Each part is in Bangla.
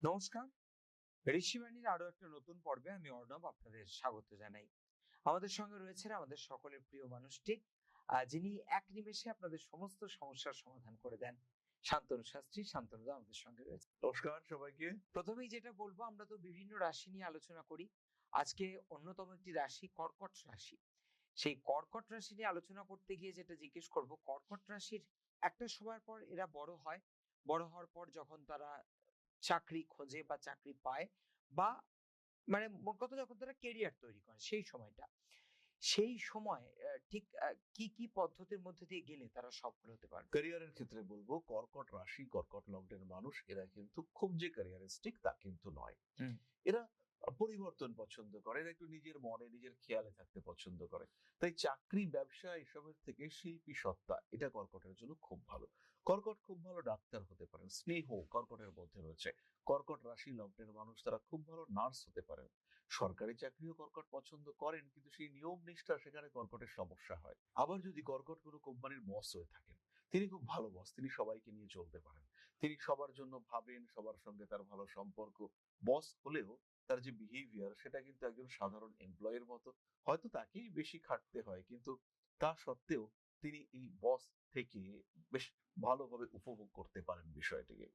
নমস্কার। ঋষিবাণীর আরো একটা নতুন পর্বে আমি অর্ণব আপনাদের স্বাগত জানাই। আমাদের সঙ্গে রয়েছেন আমাদের সকলের প্রিয় মানুষটি, যিনি এক নিমেষে আপনাদের সমস্ত সমস্যার সমাধান করে দেন। শান্তনু শাস্ত্রী, শান্তনুদা আমাদের সঙ্গে রয়েছে। নমস্কার সবাইকে। প্রথমেই যেটা বলবো, আমরা তো বিভিন্ন রাশি নিয়ে আলোচনা করি। আজকে অন্যতম একটি রাশি কর্কট রাশি। সেই কর্কট রাশি নিয়ে আলোচনা করতে গিয়ে যেটা জিজ্ঞেস করব, কর্কট রাশির একটা সময়ের পর এরা বড় হয়। বড় হওয়ার পর যখন তারা চাকরি খোঁজে বা চাকরি পায়, বা মানে মোট কথা যখন তারা কেরিয়ার তৈরি করে সেই সময়টা। সেই সময় ঠিক কি, কি পদ্ধতির মধ্যে দিয়ে গেলে তারা সফল হতে পারবে? ক্যারিয়ারের ক্ষেত্রে বলবো কর্কট রাশি, কর্কট লগ্নের মানুষ এরা কিন্তু খুব যে ক্যারিয়ারিস্টিক তা কিন্তু নয়। হুম। এরা পরিবর্তন পছন্দ করে, এরা একটু নিজের মনে নিজের খেয়ালে থাকতে পছন্দ করে। তাই চাকরি, ব্যবসা এসবের থেকে শিল্পী সত্তা এটা কর্কটের জন্য খুব ভালো। কর্কট খুব ভালো ডাক্তার হতে পারেন, স্নেহ কর্কটের মধ্যে রয়েছে। কর্কট রাশি লগ্নের মানুষ তারা খুব ভালো নার্স হতে পারেন। সরকারি চাকরিও কর্কট পছন্দ করেন, কিন্তু সেই নিয়ম নিষ্ঠা সেখানে কর্কটের সমস্যা হয়। আবার যদি কর্কট কোনো কোম্পানির বস হয়ে থাকেন, তিনি খুব ভালো বস, তিনি সবাইকে নিয়ে চলতে পারেন, তিনি সবার জন্য ভাবেন, সবার সঙ্গে তার ভালো সম্পর্ক। বস হলেও তার যে বিহেভিয়ার সেটা কিন্তু একজন সাধারণ এমপ্লয়ের মতো। হয়তো তাকেই বেশি খাটতে হয়, কিন্তু তা সত্ত্বেও তিনি এই বস থেকে বেশ ভালোভাবে উপভোগ করতে পারেন বিষয়টিকে।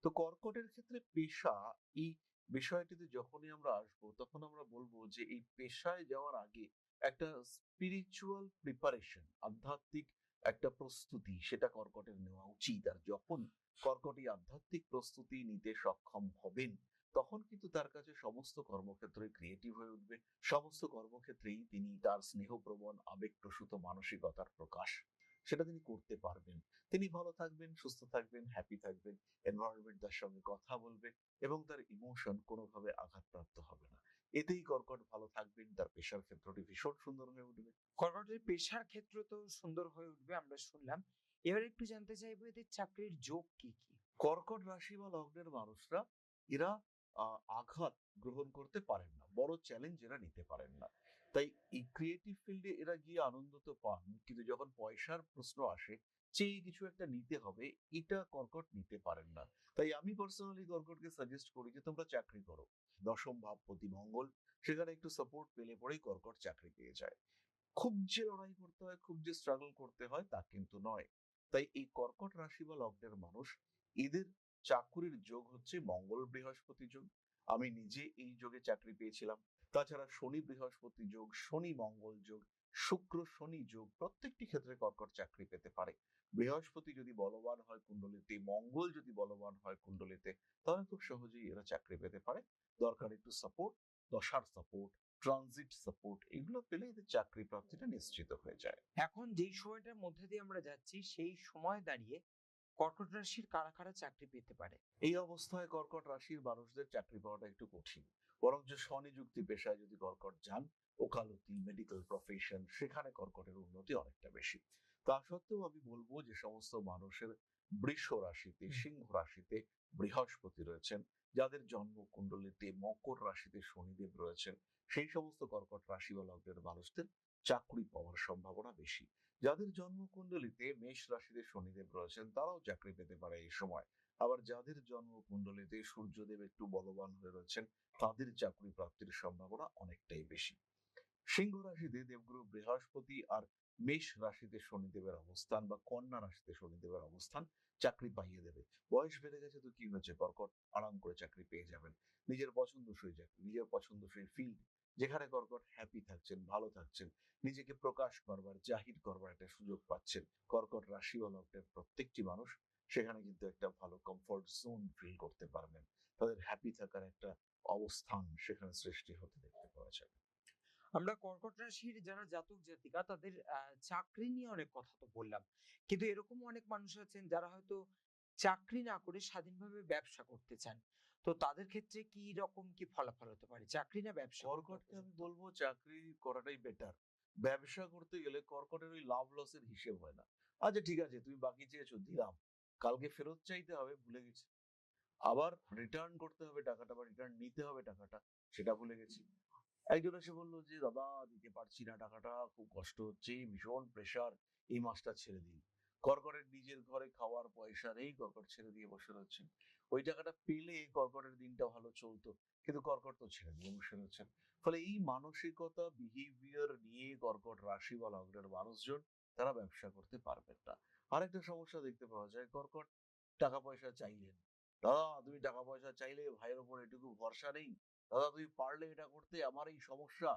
তো কর্কটের ক্ষেত্রে পেশা, এই বিষয়টিতে যখনই আমরা আসবো তখন আমরা বলবো যে এই পেশায় যাওয়ার আগে একটা স্পিরিচুয়াল প্রিপারেশন, আধ্যাত্মিক একটা প্রস্তুতি সেটা কর্কটের নেওয়া উচিত। আর যখন কর্কট এই আধ্যাত্মিক প্রস্তুতি নিতে সক্ষম হবেন, তখন কিন্তু তার কাছে সমস্ত কর্মক্ষেত্রে ক্রিয়েটিভ হয়ে উঠবে। সমস্ত কর্মক্ষেত্রেই তিনি তার স্নেহপ্রবণ আবেগপ্রসূত মানসিকতার প্রকাশ সেটা তিনি করতে পারবেন। তিনি ভালো থাকবেন, সুস্থ থাকবেন, হ্যাপি থাকবেন, এনভায়রনমেন্ট তার সঙ্গে কথা বলবে এবং তার ইমোশন কোনোভাবে আঘাতপ্রাপ্ত হবে না। এতেই কর্কট ভালো থাকবেন, তার পেশার ক্ষেত্রটি ভীষণ সুন্দর হয়ে উঠবে। কর্কটের পেশার ক্ষেত্র তো সুন্দর হয়ে উঠবে আমরা শুনলাম। এবার একটু জানতে চাইবো, এদের চাকরির যোগ কি, কি? কর্কট রাশি বা লগ্নের মানুষরা এরা আঘাত গ্রহণ করতে পারেন না, বড় চ্যালেঞ্জ এরা নিতে পারেন না। তাই এই ক্রিয়েটিভ ফিল্ডে এরা গিয়ে আনন্দ তো পান, কিন্তু যখন পয়সার প্রশ্ন আসে, চেয়ে কিছু একটা নিতে হবে, এটা কর্কট নিতে পারেন না। তাই আমি পার্সোনালি কর্কটকে সাজেস্ট করি যে তোমরা চাকরি করো। দশম ভাবপতি মঙ্গল, সেখানে একটু সাপোর্ট পেলে পরেই কর্কট চাকরি পেয়ে যায়। খুব যে লড়াই করতে হয়, খুব যে স্ট্রাগল করতে হয় তা কিন্তু নয়। তাই এই কর্কট রাশি বা লগ্নের মানুষ, এদের চাকুরির যোগ হচ্ছে মঙ্গল বৃহস্পতি যোগ। আমি নিজে এই যোগে চাকরি পেয়েছিলাম। তাছাড়া শনি বৃহস্পতি যোগ, শনি মঙ্গল যোগ, শুক্র শনি যোগ, প্রত্যেকটি ক্ষেত্রে কর্কট চাকরি পেতে পারে। বৃহস্পতি যদি বলবান হয় কুণ্ডলিতে, মঙ্গল যদি বলবান হয় কুণ্ডলিতে, তাহলে খুব সহজেই এরা চাকরি পেতে পারে। দরকার একটু সাপোর্ট, দশার সাপোর্ট, ট্রানজিট সাপোর্ট, এগুলো পেলে এদের চাকরি প্রাপ্তিটা নিশ্চিত হয়ে যায়। এখন যেই সময়টার মধ্যে দিয়ে আমরা যাচ্ছি, সেই সময় দাঁড়িয়ে কর্কট রাশির কারা, কারা চাকরি পেতে পারে? এই অবস্থায় কর্কট রাশির মানুষদের চাকরি পাওয়াটা একটু কঠিন। বরঞ্চ স্বনিযুক্তি পেশায় যদি কর্কট যান, ওকালতি, মেডিকেল প্রফেশন, সেখানে কর্কটের উন্নতি অনেকটা বেশি। তা সত্ত্বেও আমি বলবো যে সমস্ত মানুষের বৃষ রাশিতে, সিংহ রাশিতে বৃহস্পতি রয়েছেন, যাদের জন্ম কুণ্ডলিতে মকর রাশিতে শনিদেব রয়েছেন, সেই সমস্ত কর্কট রাশি বা লগ্নের মানুষদের চাকরি পাওয়ার সম্ভাবনা বেশি। যাদের জন্ম কুণ্ডলিতে মেষ রাশিতে শনিদেব রয়েছেন, তারাও চাকরি পেতে পারে এই সময়। আবার যাদের জন্ম কুণ্ডলিতে সূর্যদেব একটু বলবান হয়ে রয়েছেন, তাদের চাকরি প্রাপ্তির সম্ভাবনা অনেকটাই বেশি। সিংহ রাশিতে দেবগুরু বৃহস্পতি আর মেষ রাশিতে শনিদেবের অবস্থান বা কন্যা রাশিতে শনিদেবের অবস্থান চাকরি পাইয়ে দেবে। বয়স বেড়ে গেছে তো কি হয়েছে, কর্কট আরাম করে চাকরি পেয়ে যাবেন। নিজের পছন্দসই চাকরি, নিজের পছন্দসই ফিল্ড, যেখানে কর্কট হ্যাপি থাকছেন, ভালো থাকছেন, নিজেকে প্রকাশ করবার, জাহির করবার একটা সুযোগ পাচ্ছেন। কর্কট রাশি বা লগ্নের প্রত্যেকটি মানুষ সেখানে কিন্তু একটা ভালো কমফোর্ট জোন ফিল করতে পারবেন। তাদের হ্যাপি থাকার একটা অবস্থান সেখানে সৃষ্টি হতে দেখতে পাওয়া যায়। আমরা কর্কট রাশির যারা জাতক জাতিকা তাদের চাকরি নিয়ে অনেক কথা তো বললাম। কিন্তু এরকমও অনেক মানুষ আছেন যারা হয়তো চাকরি না করে স্বাধীনভাবে ব্যবসা করতে চান। তো তাদের ক্ষেত্রে কি রকম কি ফলাফল হতে পারে? চাকরি না ব্যবসা কোনটা কর্কটকে আমি উপযুক্ত? বলবো চাকরি করাটাই বেটার। ব্যবসা করতে গেলে কর্কটের ওই লাভ লসের হিসেব হয় না। আচ্ছা ঠিক আছে, তুমি বাকি চেয়েছো, দিলাম, কালকে ফেরত চাইতে হবে, ভুলে গেছি। আবার রিটার্ন করতে হবে টাকাটা বা রিটার্ন নিতে হবে টাকাটা, সেটা ভুলে গেছি। একজন এসে বললো যে দাদা দিতে পারছি না টাকাটা, খুব কষ্ট হচ্ছে, ভীষণ প্রেসার, এই মাসটা ছেড়ে দিন। কর্কটের নিজের ঘরে খাওয়ার পয়সা নেই, কর্কট ছেড়ে দিয়ে বসে রয়েছেন। ওই টাকাটা পেলে কর্কটের দিনটা ভালো চলতো, কিন্তু কর্কট তো ছেড়ে দিয়ে বসে রয়েছেন। ফলে এই মানসিকতা, বিহেভিয়ার নিয়ে কর্কট রাশি বা লগ্নের মানুষজন তারা ব্যবসা করতে পারবেন না। আরেকটা সমস্যা দেখতে পাওয়া যায়, কর্কট টাকা পয়সা চাইলেন, দাদা তুমি টাকা পয়সা চাইলে, ভাইয়ের উপর এটুকু ভরসা নেই, দাদা তুমি পারলে এটা করতে, আমার এই সমস্যা।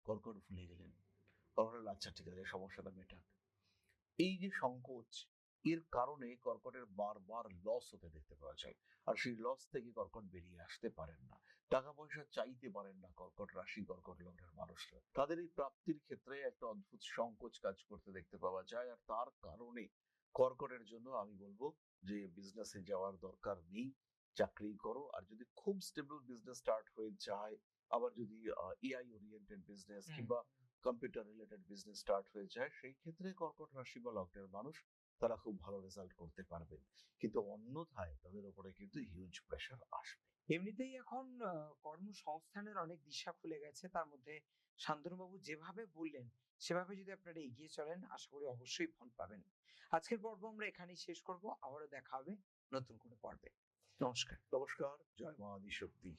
কর্কট ভুলে গেলেন। কর্কটের আচ্ছা ঠিক আছে, সমস্যাটা মেটান। এই যে সংকোচ, এর কারণে কর্কটের বারবার লস হতে দেখতে পাওয়া যায়। আর সেই লস থেকে কর্কট বেরিয়ে আসতে পারেন না, টাকা পয়সা চাইতে পারেন না। কর্কট রাশি, কর্কট লগ্নের মানুষরা তাদের এই প্রাপ্তির ক্ষেত্রে একটা অদ্ভুত সংকোচ কাজ করতে দেখতে পাওয়া যায়। আর তার কারণে কর্কটের জন্য আমি বলবো যে বিজনেসে যাওয়ার দরকার নেই, চাকরি করো। আর যদি খুব স্টেবল বিজনেস স্টার্ট হয়ে যায়, আবার যদি এআই ওরিয়েন্টেড বিজনেস কিংবা কম্পিউটার রিলেটেড বিজনেস স্টার্ট হয়ে যায়, সেই ক্ষেত্রে কর্কট রাশি বা লগ্নের মানুষ তারা খুব ভালো রেজাল্ট করতে পারবেন। কিন্তু অন্যথায় তাদের উপরে কিন্তু হিউজ প্রেশার আসবে। এমনিতেই এখন কর্মসংস্থানের অনেক দিশা খুলে গেছে। তার মধ্যে শান্তনুবাবু যেভাবে বললেন, সেভাবে যদি আপনারা এগিয়ে চলেন, আশা করি অবশ্যই ফল পাবেন। আজকের পর্ব আমরা এখানেই শেষ করব। আবারও দেখা হবে নতুন কোনো পর্বে। নমস্কার। নমস্কার, জয় মা আদিশক্তি।